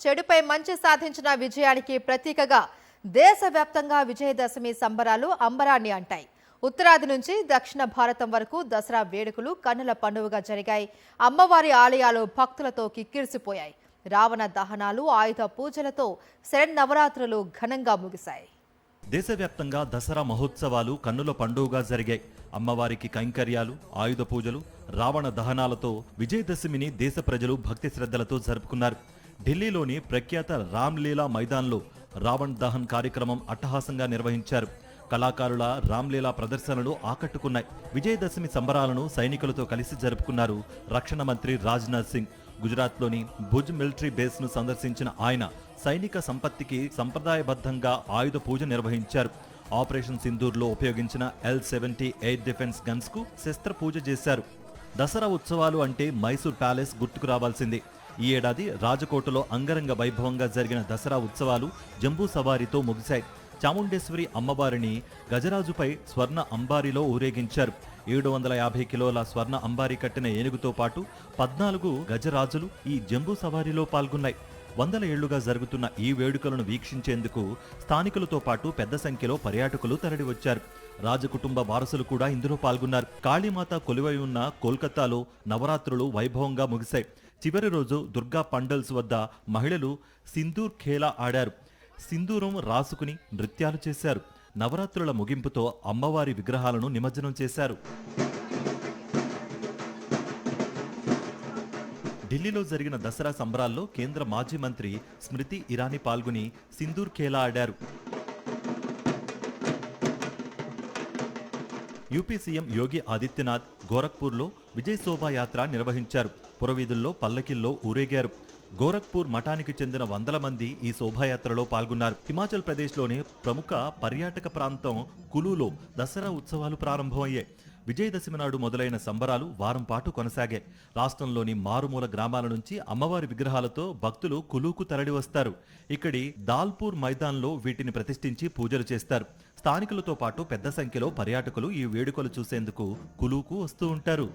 చెడుపై మంచి సాధించిన విజయానికి ప్రతీకగా దేశవ్యాప్తంగా విజయదశమి సంబరాలు అంబరాన్ని అంటాయి. ఉత్తరాది నుంచి దక్షిణ భారతం వరకు దసరా వేడుకలు కన్నుల పండుగగా జరిగాయి. అమ్మవారి ఆలయాలు భక్తులతో కిక్కిరిసిపోయాయి. రావణ దహనాలు, ఆయుధ పూజలతో శరన్నవరాత్రులు ఘనంగా ముగిశాయి. దేశవ్యాప్తంగా దసరా మహోత్సవాలు కన్నుల పండుగగా జరిగాయి. అమ్మవారికి కైంకర్యాలు, ఆయుధ పూజలు, రావణ దహనాలతో విజయదశమిని దేశ ప్రజలు భక్తి శ్రద్ధలతో జరుపుకున్నారు. ఢిల్లీలోని ప్రఖ్యాత రామ్లీలా మైదాన్లో రావణ్ దహన్ కార్యక్రమం అట్టహాసంగా నిర్వహించారు. కళాకారుల రామ్లీలా ప్రదర్శనలు ఆకట్టుకున్నాయి. విజయదశమి సంబరాలను సైనికులతో కలిసి జరుపుకున్నారు రక్షణ మంత్రి రాజ్నాథ్ సింగ్. గుజరాత్లోని భుజ్ మిలిటరీ బేస్ను సందర్శించిన ఆయన సైనిక సంపత్తికి సంప్రదాయబద్ధంగా ఆయుధ పూజ నిర్వహించారు. ఆపరేషన్ సింధూర్లో ఉపయోగించిన L-70 ఎయిర్ డిఫెన్స్ గన్స్కు శస్త్ర పూజ చేశారు. దసరా ఉత్సవాలు అంటే మైసూర్ ప్యాలెస్ గుర్తుకు రావాల్సిందే. ఈ ఏడాది రాజకోటలో అంగరంగ వైభవంగా జరిగిన దసరా ఉత్సవాలు జంబూ సవారీతో ముగిశాయి. చాముండేశ్వరి అమ్మవారిని గజరాజుపై స్వర్ణ అంబారీలో ఊరేగించారు. 750 కిలోల స్వర్ణ అంబారీ కట్టిన ఏనుగుతో పాటు 14 గజరాజులు ఈ జంబూ సవారీలో పాల్గొన్నాయి. 100 ఏళ్లుగా జరుగుతున్న ఈ వేడుకలను వీక్షించేందుకు స్థానికులతో పాటు పెద్ద సంఖ్యలో పర్యాటకులు తరలివచ్చారు. రాజకుటుంబ వారసులు కూడా ఇందులో పాల్గొన్నారు. కాళీమాత కొలువై ఉన్న కోల్కతాలో నవరాత్రులు వైభవంగా ముగిశాయి. చివరి రోజు దుర్గా పండల్స్ వద్ద మహిళలు సింధూర్ ఖేలా ఆడారు. సింధూరం రాసుకుని నృత్యాలు చేశారు. నవరాత్రుల ముగింపుతో అమ్మవారి విగ్రహాలను నిమజ్జనం చేశారు. ఢిల్లీలో జరిగిన దసరా సంబరాల్లో కేంద్ర మాజీ మంత్రి స్మృతి ఇరానీ పాల్గొని సింధూర్ ఖేలా ఆడారు. యూపీ సీఎం యోగి ఆదిత్యనాథ్ గోరఖ్పూర్లో విజయ్ శోభాయాత్ర నిర్వహించారు. పురవీధుల్లో పల్లకిల్లో ఊరేగారు. గోరఖ్పూర్ మఠానికి చెందిన 100 మంది ఈ శోభాయాత్రలో పాల్గొన్నారు. హిమాచల్ ప్రదేశ్లోని ప్రముఖ పర్యాటక ప్రాంతం కులులో దసరా ఉత్సవాలు ప్రారంభమయ్యాయి. విజయదశమి నాడు మొదలైన సంబరాలు వారం పాటు కొనసాగాయి. రాష్ట్రంలోని మారుమూల గ్రామాల నుంచి అమ్మవారి విగ్రహాలతో భక్తులు కులుకు తరలివస్తారు. ఇక్కడి దాల్పూర్ మైదాన్లో వీటిని ప్రతిష్ఠించి పూజలు చేస్తారు. స్థానికులతో పాటు పెద్ద సంఖ్యలో పర్యాటకులు ఈ వేడుకలు చూసేందుకు కులుకు వస్తూ ఉంటారు.